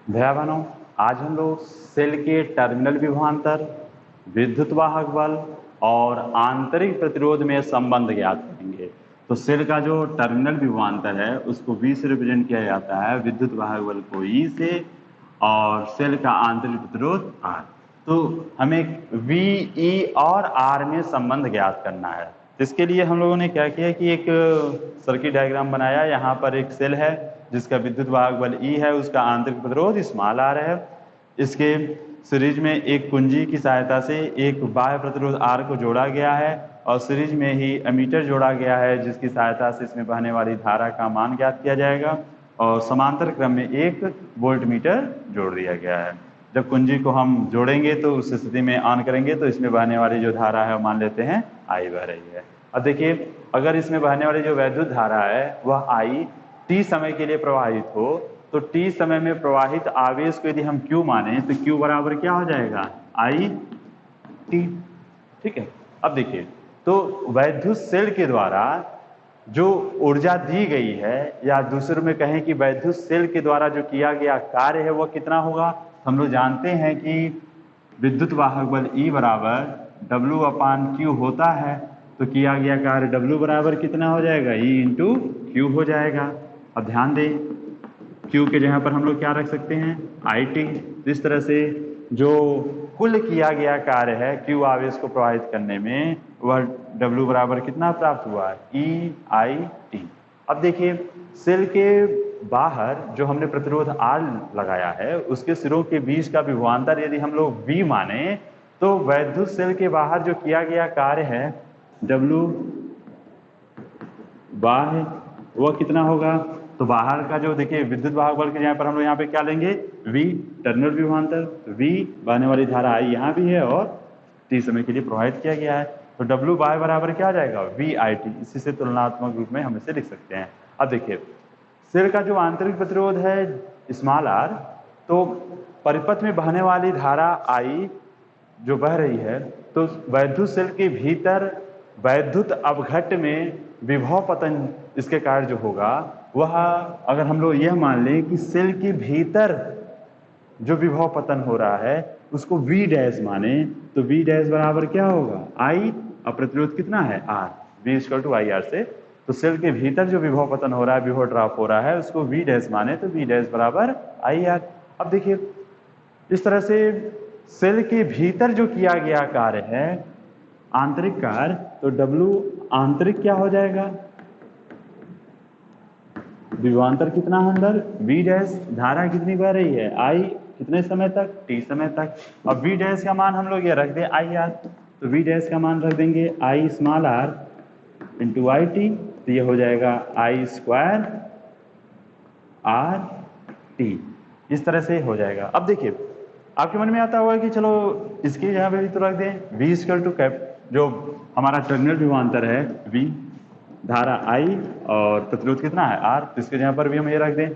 भैया बहनों, आज हम लोग सेल के टर्मिनल विभवांतर, विद्युत वाहक बल और आंतरिक प्रतिरोध में संबंध ज्ञात करेंगे। तो सेल का जो टर्मिनल विभवांतर है उसको V से रिप्रेजेंट किया जाता है, विद्युत वाहक बल को E से और सेल का आंतरिक प्रतिरोध R। तो हमें V, E और R में संबंध ज्ञात करना है। तो इसके लिए हम लोगों ने क्या किया कि एक सर्किट डायग्राम बनाया। यहाँ पर एक सेल है जिसका विद्युत वाहक बल E है, उसका आंतरिक प्रतिरोध स्मॉल r है। इसके सीरीज में एक कुंजी की सहायता से एक बाह्य प्रतिरोध R को जोड़ा गया है और सीरीज में ही एमीटर जोड़ा गया है जिसकी सहायता से इसमें बहने वाली धारा का मान ज्ञात किया जाएगा और समांतर क्रम में एक वोल्ट मीटर जोड़ दिया गया है। जब कुंजी को हम जोड़ेंगे तो उस स्थिति में ऑन करेंगे तो इसमें बहने वाली जो धारा है मान लेते हैं I बह रही है। अब देखिए, अगर इसमें बहने वाली जो वैद्युत धारा है वह I t समय के लिए प्रवाहित हो तो t समय में प्रवाहित आवेश को यदि हम q माने तो q बराबर क्या हो जाएगा, I t। ठीक है। अब देखिए, तो वैद्युत सेल के द्वारा जो ऊर्जा दी गई है या दूसरे में कहें कि वैद्युत सेल के द्वारा जो किया गया कार्य है वह कितना होगा। हम लोग जानते हैं कि विद्युत वाहक बल E बराबर W/Q होता है, तो किया गया कार्य W बराबर कितना हो जाएगा, E इंटू Q हो जाएगा। अब ध्यान दें, Q के जगह पर हम लोग क्या रख सकते हैं, IT। इस तरह से जो कुल किया गया कार्य है Q आवेश को प्रवाहित करने में वह W बराबर कितना प्राप्त हुआ, EIT। अब देखिए, सेल के बाहर जो हमने प्रतिरोध R लगाया है उसके सिरों के बीच का विभवांतर यदि हम लोग V माने तो वैद्युत सेल के बाहर जो किया गया कार्य है W बाह्य वह कितना होगा। तो बाहर का जो देखिए विद्युत वाहक बल के यहाँ पर हम लोग यहाँ पे क्या लेंगे, V टर्मिनल विभवांतर, V बहने वाली धारा I यहाँ भी है और t समय के लिए प्रवाहित किया गया है। तो W बाह्य बराबर क्या आ जाएगा, VIT। इसी से तुलनात्मक रूप में हम इसे लिख सकते हैं। अब देखिए, सेल का जो आंतरिक प्रतिरोध है स्मॉल r, तो परिपथ में बहने वाली धारा I जो बह रही है तो वैद्युत सेल के भीतर वैद्युत अपघट्ट में विभव पतन इसके कारण जो होगा वह, अगर हम लोग यह मान लें कि सेल के भीतर जो विभव पतन हो रहा है उसको V डैश माने तो V डैश बराबर क्या होगा, I और प्रतिरोध कितना है R, V equal to IR से। तो सेल के भीतर जो विभव पतन हो रहा है, विभव ड्रॉप हो रहा है, उसको V डैश माने तो V डैश बराबर IR। अब देखिए, इस तरह से सेल के भीतर जो किया गया कार्य है आंतरिक कार्य, तो W आंतरिक क्या हो जाएगा, विभवांतर कितना है अंदर, V डैश, धारा कितनी बह रही है I, कितने समय तक, t समय तक। अब V डैश का मान हम लोग ये रख दें IR, तो V डैश का मान रख देंगे I small r into IT, तो ये हो जाएगा I स्क्वायर RT। इस तरह से हो जाएगा। अब देखिए, आपके मन में आता होगा कि चलो इसकी जगह पे भी तो रख दें V इक्वल टू कैप, जो हमारा टर्मिनल विभवांतर है V, धारा I और प्रतिरोध कितना है R, तो इसके जगह पर भी हम ये रख दें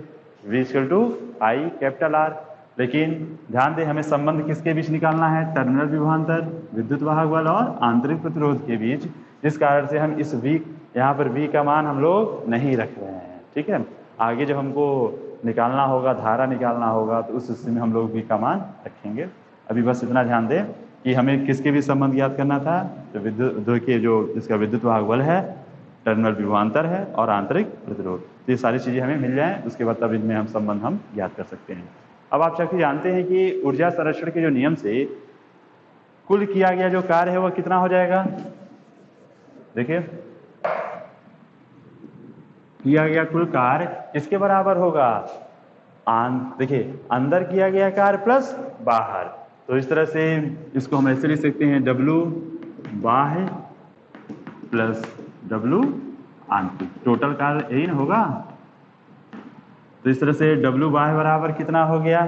V equal to I capital R। लेकिन ध्यान दें, हमें संबंध किसके बीच निकालना है, टर्मिनल विभवांतर, विद्युत वाहक बल और आंतरिक प्रतिरोध के बीच। जिस कारण से हम इस V, यहाँ पर V का मान हम लोग नहीं रख रहे हैं। ठीक है, आगे जब हमको निकालना होगा, धारा निकालना होगा, तो उस स्थिति में हम लोग V का मान रखेंगे। अभी बस इतना ध्यान दें कि हमें किसके भी संबंध याद करना था, तो विद्युत के जो इसका विद्युत वाहक बल है, टर्मिनल विभवांतर है और आंतरिक प्रतिरोध, तो ये सारी चीजें हमें मिल जाएं, उसके बाद तब इनमें हम संबंध हम याद कर सकते हैं। अब आप चाहे जानते हैं कि ऊर्जा संरक्षण के जो नियम से कुल किया गया जो कार्य है वह कितना हो जाएगा। देखिए, किया गया कुल कार्य किसके बराबर होगा, देखिए अंदर किया गया कार्य प्लस बाहर। तो इस तरह से इसको हम ऐसे लिख सकते हैं, W बाह्य प्लस W आंतरिक, टोटल कार्य यही ना होगा। तो इस तरह से W बाह्य बराबर कितना हो गया,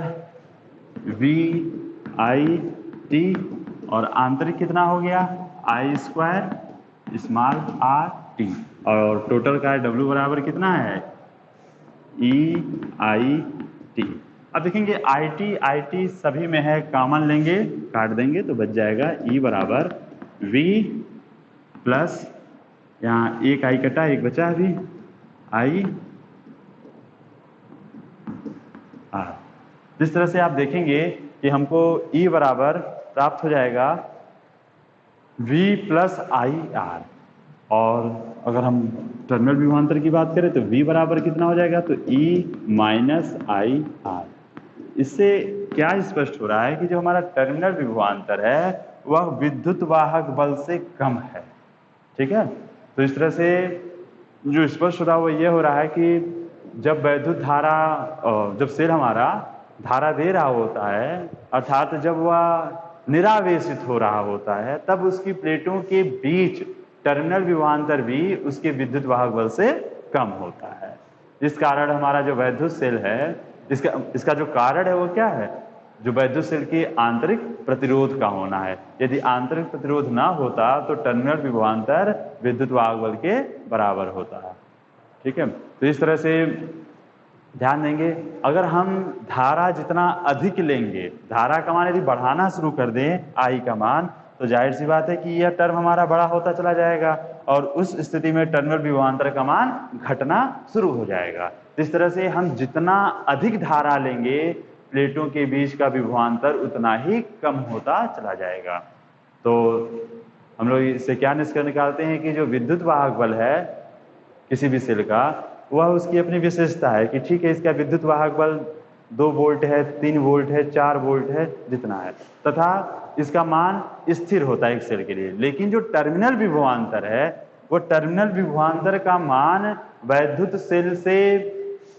VIT, और आंतरिक कितना हो गया, I स्क्वायर स्मॉल RT, और टोटल कार्य W बराबर कितना है, EIT। अब देखेंगे IT सभी में है, कॉमन लेंगे, काट देंगे तो बच जाएगा E बराबर V प्लस, यहाँ एक I कटा एक बचा अभी, I R। जिस तरह से आप देखेंगे कि हमको E बराबर प्राप्त हो जाएगा V प्लस आई आर, और अगर हम टर्मिनल विभवांतर की बात करें तो V बराबर कितना हो जाएगा, तो E माइनस आई आर। इससे क्या स्पष्ट हो रहा है कि जो हमारा टर्मिनल विभवांतर है वह विद्युत वाहक बल से कम है। ठीक है, तो इस तरह से जो स्पष्ट हो रहा है वो ये हो रहा है कि जब वैद्युत धारा जब सेल हमारा धारा दे रहा होता है, अर्थात जब वह निरावेशित हो रहा होता है, तब उसकी प्लेटों के बीच टर्मिनल विभवांतर भी उसके विद्युत वाहक बल से कम होता है। इस कारण हमारा जो वैद्युत सेल है, इसका जो कारण है वो क्या है, जो वैद्युत सेल के आंतरिक प्रतिरोध का होना है। यदि आंतरिक प्रतिरोध ना होता तो टर्मिनल विभवांतर विद्युत वाहक बल के बराबर होता है। ठीक है, तो इस तरह से ध्यान देंगे, अगर हम धारा जितना अधिक लेंगे, धारा का मान यदि बढ़ाना शुरू कर दें आई का मान, तो जाहिर सी बात है कि यह टर्म हमारा बड़ा होता चला जाएगा और उस स्थिति में टर्मिनल विभवांतर का मान घटना शुरू हो जाएगा। इस तरह से हम जितना अधिक धारा लेंगे प्लेटों के बीच का विभवांतर उतना ही कम होता चला जाएगा। तो हम लोग इससे क्या निष्कर्ष निकालते हैं कि जो विद्युत वाहक बल है किसी भी सेल का, वह उसकी अपनी विशेषता है कि ठीक है, इसका विद्युत वाहक बल 2 वोल्ट है, 3 वोल्ट है, 4 वोल्ट है, जितना है, तथा इसका मान स्थिर होता है एक सेल के लिए। लेकिन जो टर्मिनल विभवांतर है, वो टर्मिनल विभवांतर का मान वैद्युत सेल से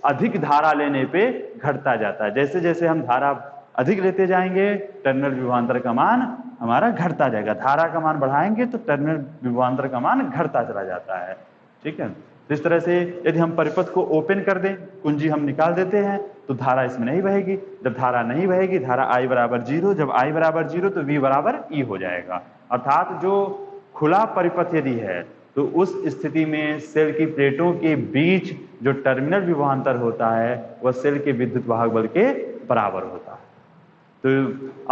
अधिक धारा लेने पे घटता जाता है। जैसे जैसे हम धारा अधिक लेते जाएंगे, टर्मिनल विभवांतर का मान हमारा घटता जाएगा। धारा का मान बढ़ाएंगे तो टर्मिनल विभवांतर का मान घटता चला जाता है। ठीक है, इस तरह से यदि हम परिपथ को ओपन कर दें, कुंजी हम निकाल देते हैं, तो धारा इसमें नहीं बहेगी। जब धारा नहीं बहेगी, धारा I बराबर 0, जब I बराबर 0 तो V बराबर E हो जाएगा। अर्थात जो खुला परिपथ यदि है तो उस स्थिति में सेल की प्लेटों के बीच जो टर्मिनल विभवांतर होता है वह सेल के विद्युत वाहक बल के बराबर होता है। तो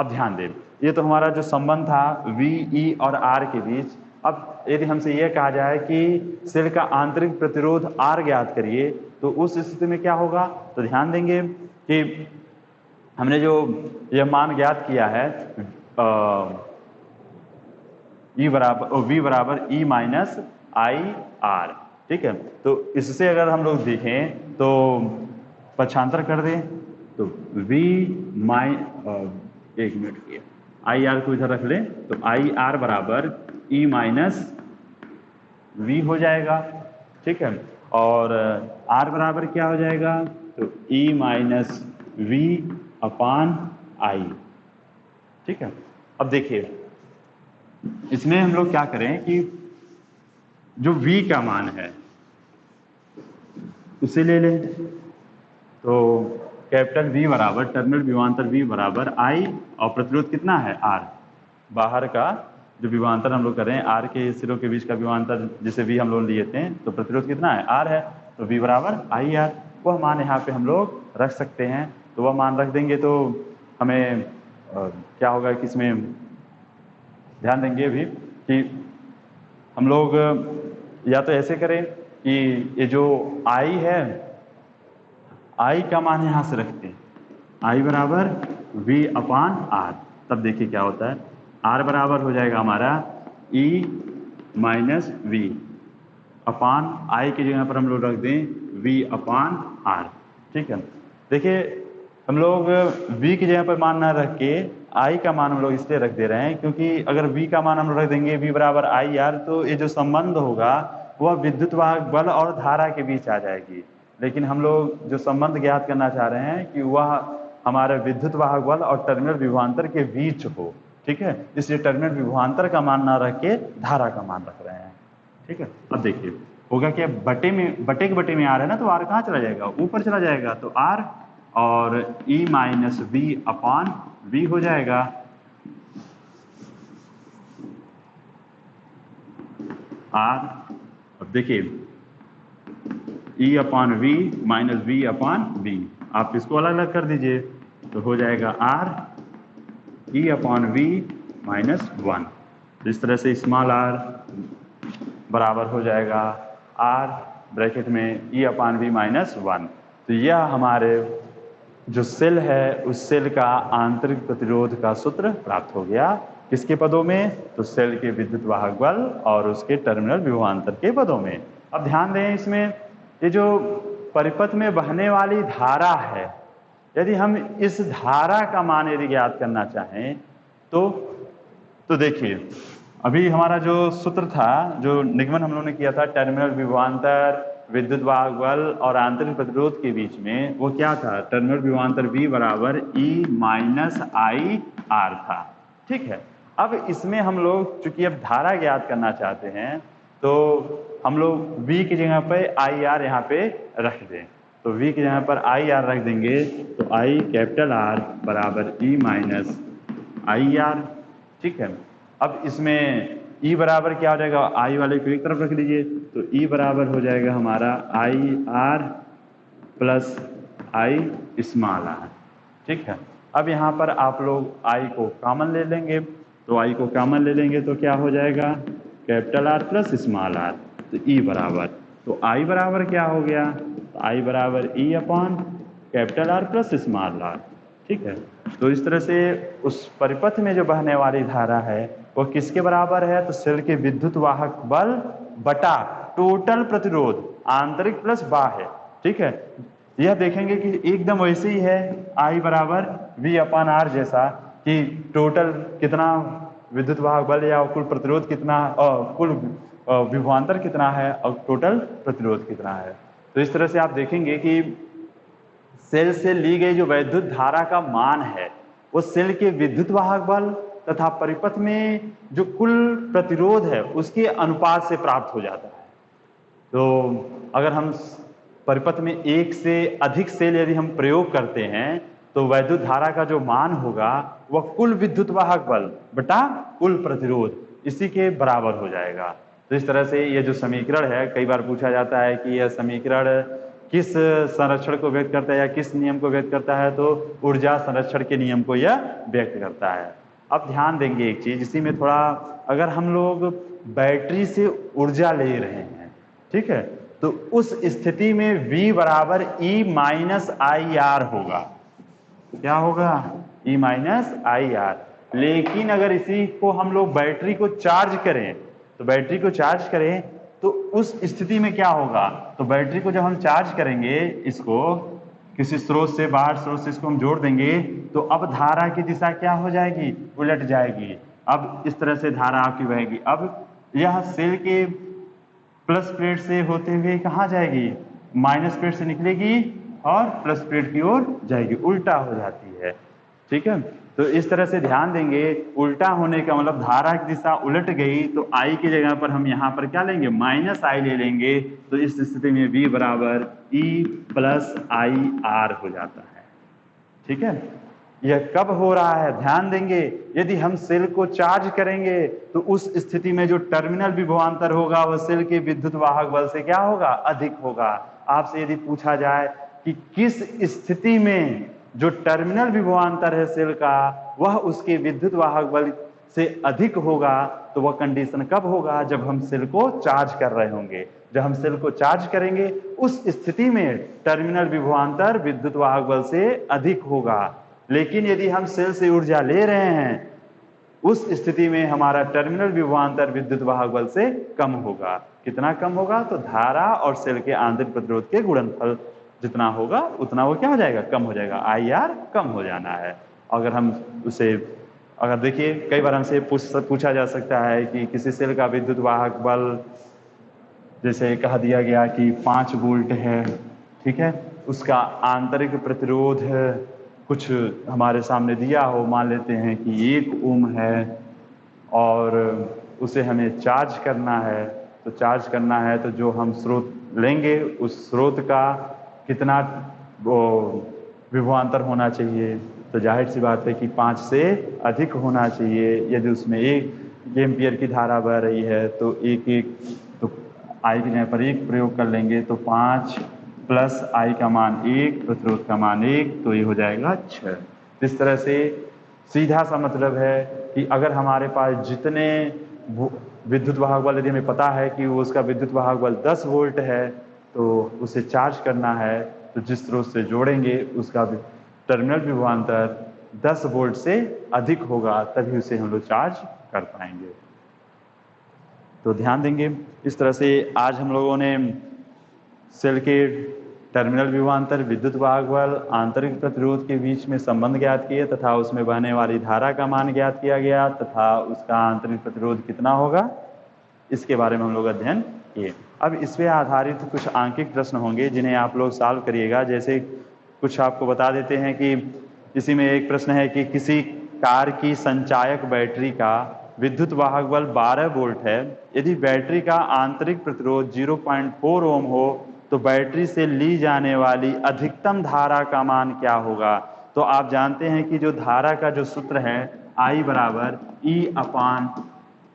अब ध्यान दें, ये तो हमारा जो संबंध था V, E और R के बीच। अब यदि हमसे यह कहा जाए कि सेल का आंतरिक प्रतिरोध R ज्ञात करिए, तो उस स्थिति में क्या होगा, तो ध्यान देंगे कि हमने जो यह मान ज्ञात किया है V बराबर E माइनस आई आर। ठीक है, तो इससे अगर हम लोग देखें तो पक्षांतर कर दें तो एक मिनट किए आई आर को इधर रख लें तो आई आर बराबर E माइनस V हो जाएगा। ठीक है, और R बराबर क्या हो जाएगा, तो E माइनस V अपान आई। ठीक है, अब देखिए इसमें हम लोग क्या करें कि जो V का मान है उसे ले लें, तो कैपिटल V बराबर टर्मिनल विभवांतर V बराबर I और प्रतिरोध कितना है R। बाहर का जो विभवांतर हम लोग कर रहे हैं R के सिरों के बीच का विभवांतर जिसे V हम लोग लिए थे, तो प्रतिरोध कितना है R है, तो V बराबर IR। वह मान यहाँ पे हम लोग रख सकते हैं। तो वह मान रख देंगे तो हमें क्या होगा कि इसमें ध्यान देंगे भी कि हम लोग या तो ऐसे करें कि ये जो I है, I का मान यहाँ से रखते हैं, I बराबर V अपान R। तब देखिए क्या होता है, R बराबर हो जाएगा हमारा E minus V upon I की जगह पर हम लोग रख दें V अपान R। ठीक है, देखिए हम लोग V की जगह पर मान ना रख के I का मान हम लोग इसलिए रख दे रहे हैं क्योंकि अगर V का मान हम लोग रख देंगे V बराबर IR, तो ये जो संबंध होगा वह विद्युत वाहक बल और धारा के बीच आ जाएगी। लेकिन हम लोग जो संबंध ज्ञात करना चाह रहे हैं कि वह हमारे विद्युत वाहक बल और टर्मिनल विभवांतर के बीच हो। ठीक है, इसलिए टर्मिनल विभवांतर का मान ना रख के धारा का मान रख रहे हैं। ठीक है, अब देखिए होगा क्या, बटे के बटे में R है ना, तो R कहाँ चला जाएगा, ऊपर चला जाएगा, तो R और E माइनस V अपान V हो जाएगा। R, अब देखिए E अपान V माइनस V अपान V, आप इसको अलग अलग कर दीजिए तो हो जाएगा R E अपान V माइनस 1। इस तरह से स्मॉल r बराबर हो जाएगा R ब्रैकेट में E अपान V माइनस 1। तो यह हमारे जो सेल है उस सेल का आंतरिक प्रतिरोध का सूत्र प्राप्त हो गया। किसके पदों में? तो सेल के विद्युत वाहक बल और उसके टर्मिनल विभवांतर के पदों में। अब ध्यान दें इसमें, ये जो परिपथ में बहने वाली धारा है, यदि हम इस धारा का मान यदि ज्ञात करना चाहें तो देखिए, अभी हमारा जो सूत्र था, जो निगमन हम लोगों ने किया था टर्मिनल विभवांतर, विद्युत वाहक बल और आंतरिक प्रतिरोध के बीच में, वो क्या था? टर्मिनल विभवांतर V बराबर E माइनस आई आर था। ठीक है, अब इसमें हम लोग चूंकि अब धारा ज्ञात करना चाहते हैं तो हम लोग V की जगह पे आई आर यहाँ पे रख दें। तो V की जगह पर आई आर रख देंगे तो आई कैपिटल आर बराबर E माइनस आई आर। ठीक है, अब इसमें E बराबर क्या हो जाएगा? आई वाले को एक तरफ रख लीजिए, तो E बराबर हो जाएगा हमारा I R plus I small r. ठीक है, अब यहाँ पर आप लोग I को कॉमन ले लेंगे, तो I को कॉमन ले लेंगे तो क्या हो जाएगा? Capital R plus small r. तो E बराबर, तो I बराबर क्या हो गया? तो I बराबर E upon capital R plus small r. ठीक है, तो इस तरह से उस परिपथ में जो बहने वाली धारा है वो किसके बराबर है? तो सेल के विद्युत वाहक बल बटा टोटल प्रतिरोध, आंतरिक प्लस बाह्य। ठीक है, यह देखेंगे कि एकदम वैसे ही है, I बराबर V अपान आर जैसा, कि टोटल कितना विद्युत वाहक बल या कुल प्रतिरोध कितना, कुल विभवांतर कितना है और टोटल प्रतिरोध कितना है। तो इस तरह से आप देखेंगे कि सेल से ली गई जो वैद्युत धारा का मान है वो सेल के विद्युत वाहक बल तथा परिपथ में जो कुल प्रतिरोध है उसके अनुपात से प्राप्त हो जाता है। तो अगर हम परिपथ में एक से अधिक सेल यदि हम प्रयोग करते हैं तो वैद्युत धारा का जो मान होगा वह कुल विद्युत वाहक बल बटा कुल प्रतिरोध इसी के बराबर हो जाएगा। तो इस तरह से ये जो समीकरण है, कई बार पूछा जाता है कि यह समीकरण किस संरक्षण को व्यक्त करता है या किस नियम को व्यक्त करता है, तो ऊर्जा संरक्षण के नियम को यह व्यक्त करता है। अब ध्यान देंगे एक चीज, इसी में थोड़ा, अगर हम लोग बैटरी से ऊर्जा ले रहे हैं, ठीक है, तो उस स्थिति में V बराबर E माइनस आई आर होगा। क्या होगा? E minus I R. लेकिन अगर इसी को हम लोग बैटरी को चार्ज करें, तो बैटरी को चार्ज करें तो उस स्थिति में क्या होगा? तो बैटरी को जब हम चार्ज करेंगे, इसको किसी स्रोत से, बाहर स्रोत से इसको हम जोड़ देंगे, तो अब धारा की दिशा क्या हो जाएगी? उलट जाएगी। अब इस तरह से धारा आपकी बहेगी। अब यह सेल के प्लस प्लेट से होते हुए कहाँ जाएगी? माइनस प्लेट से निकलेगी और प्लस प्लेट की ओर जाएगी, उल्टा हो जाती है। ठीक है, तो इस तरह से ध्यान देंगे, उल्टा होने का मतलब धारा की दिशा उलट गई तो आई की जगह पर हम यहाँ पर क्या लेंगे? माइनस आई ले लेंगे। तो इस स्थिति में V बराबर E प्लस आई आर हो जाता है। ठीक है, यह कब हो रहा है? ध्यान देंगे, यदि हम सेल को चार्ज करेंगे तो उस स्थिति में जो टर्मिनल विभवांतर होगा वह सेल के विद्युत वाहक बल से क्या होगा? अधिक होगा। आपसे यदि पूछा जाए कि किस स्थिति में जो टर्मिनल विभवांतर है सेल का वह उसके विद्युत वाहक बल से अधिक होगा, तो वह कंडीशन कब होगा? जब हम सेल को चार्ज कर रहे होंगे। जब हम सेल को चार्ज करेंगे उस स्थिति में टर्मिनल विभवांतर विद्युत वाहक बल से अधिक होगा। लेकिन यदि हम सेल से ऊर्जा ले रहे हैं उस स्थिति में हमारा टर्मिनल विभवांतर विद्युत वाहक बल से कम होगा। कितना कम होगा? तो धारा और सेल के आंतरिक प्रतिरोध के गुणनफल जितना होगा उतना वो क्या हो जाएगा? कम हो जाएगा। आई आर कम हो जाना है। अगर हम उसे, अगर देखिए, कई बार हमसे पूछा जा सकता है कि किसी सेल का विद्युत वाहक बल जैसे कहा दिया गया कि 5 वोल्ट है, ठीक है, उसका आंतरिक प्रतिरोध कुछ हमारे सामने दिया हो, मान लेते हैं कि 1 ओम है और उसे हमें चार्ज करना है। तो चार्ज करना है तो जो हम स्रोत लेंगे उस स्रोत का कितना विभवांतर होना चाहिए? तो जाहिर सी बात है कि 5 से अधिक होना चाहिए। यदि उसमें 1 एम्पियर की धारा बह रही है तो तो आई की जगह पर 1 प्रयोग कर लेंगे, तो 5 प्लस आई का मान 1, प्रतिरोध का मान 1, तो ये हो जाएगा 6। इस तरह से सीधा सा मतलब है कि अगर हमारे पास जितने विद्युत वाहक बल, यदि हमें पता है कि वो उसका विद्युत वाहक बल 10 वोल्ट है, तो उसे चार्ज करना है तो जिस स्रोत से जोड़ेंगे उसका टर्मिनल विभवांतर 10 वोल्ट से अधिक होगा तभी उसे हम लोग चार्ज कर पाएंगे। तो ध्यान देंगे, इस तरह से आज हम लोगों ने सेल के टर्मिनल विभवांतर, विद्युत वाहक बल, आंतरिक प्रतिरोध के बीच में संबंध ज्ञात किए तथा उसमें बहने वाली धारा का मान ज्ञात किया गया तथा उसका आंतरिक प्रतिरोध कितना होगा, इसके बारे में हम लोग अध्ययन किए। अब इस पे आधारित कुछ आंकिक प्रश्न होंगे जिन्हें आप लोग सॉल्व करिएगा। जैसे कुछ आपको बता देते हैं कि इसी में एक प्रश्न है कि किसी कार की संचायक बैटरी का विद्युत वाहक बल 12 वोल्ट है। यदि बैटरी का आंतरिक प्रतिरोध 0.4 ओम हो तो बैटरी से ली जाने वाली अधिकतम धारा का मान क्या होगा। तो आप जानते हैं कि जो धारा का जो सूत्र है I बराबर E upon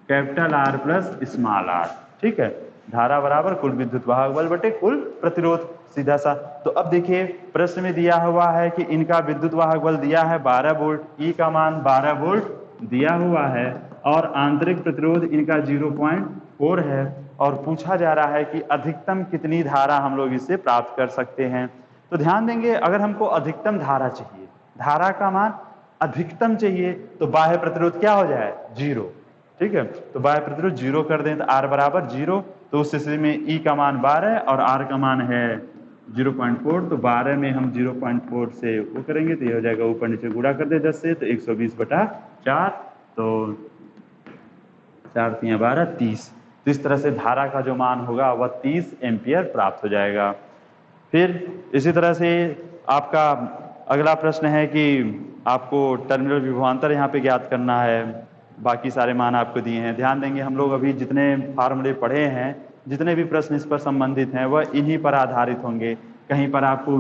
capital R plus small r, ठीक है। धारा बराबर कुल विद्युत वाहक बल बटे कुल प्रतिरोध, सीधा सा। तो अब देखिए प्रश्न में दिया हुआ है कि इनका विद्युत वाहक बल दिया है 12 वोल्ट, E का मान 12 वोल्ट दिया हुआ है और आंतरिक प्रतिरोध इनका 0.4 है और पूछा जा रहा है कि अधिकतम कितनी धारा हम लोग इससे प्राप्त कर सकते हैं। तो ध्यान देंगे, अगर हमको अधिकतम धारा चाहिए, धारा का मान अधिकतम चाहिए तो बाह्य प्रतिरोध क्या हो जाए, 0, ठीक है। तो बाह्य प्रतिरोध 0 कर दें तो R बराबर 0, तो उस स्थिति में E का मान 12 और R का मान है 0.4, तो 12 में हम 0.4 से वो करेंगे तो ये हो जाएगा, ऊपर नीचे गुणा कर दे 10 से तो 120/4, तो 4 × 12 30। तो इस तरह से धारा का जो मान होगा वह 30 एम्पियर प्राप्त हो जाएगा। फिर इसी तरह से आपका अगला प्रश्न है कि आपको टर्मिनल विभवांतर यहाँ पे ज्ञात करना है। बाकी सारे मान आपको दिए हैं। ध्यान देंगे, हम लोग अभी जितने फार्मूले पढ़े हैं, जितने भी प्रश्न इस पर संबंधित हैं वह इन्हीं पर आधारित होंगे। कहीं पर आपको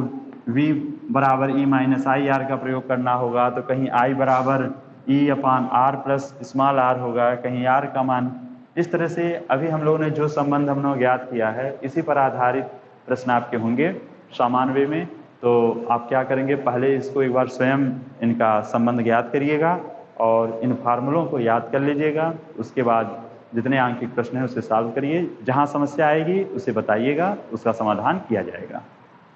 V बराबर E माइनस आई आर का प्रयोग करना होगा, तो कहीं I बराबर E अपान R प्लस स्मॉल r होगा, कहीं R का मान। इस तरह से अभी हम लोगों ने जो संबंध हम लोग ज्ञात किया है इसी पर आधारित प्रश्न आपके होंगे सामान्य वे में। तो आप क्या करेंगे, पहले इसको एक बार स्वयं इनका संबंध ज्ञात करिएगा और इन फार्मूलों को याद कर लीजिएगा। उसके बाद जितने आंकिक प्रश्न हैं उसे सॉल्व करिए। जहां समस्या आएगी उसे बताइएगा, उसका समाधान किया जाएगा।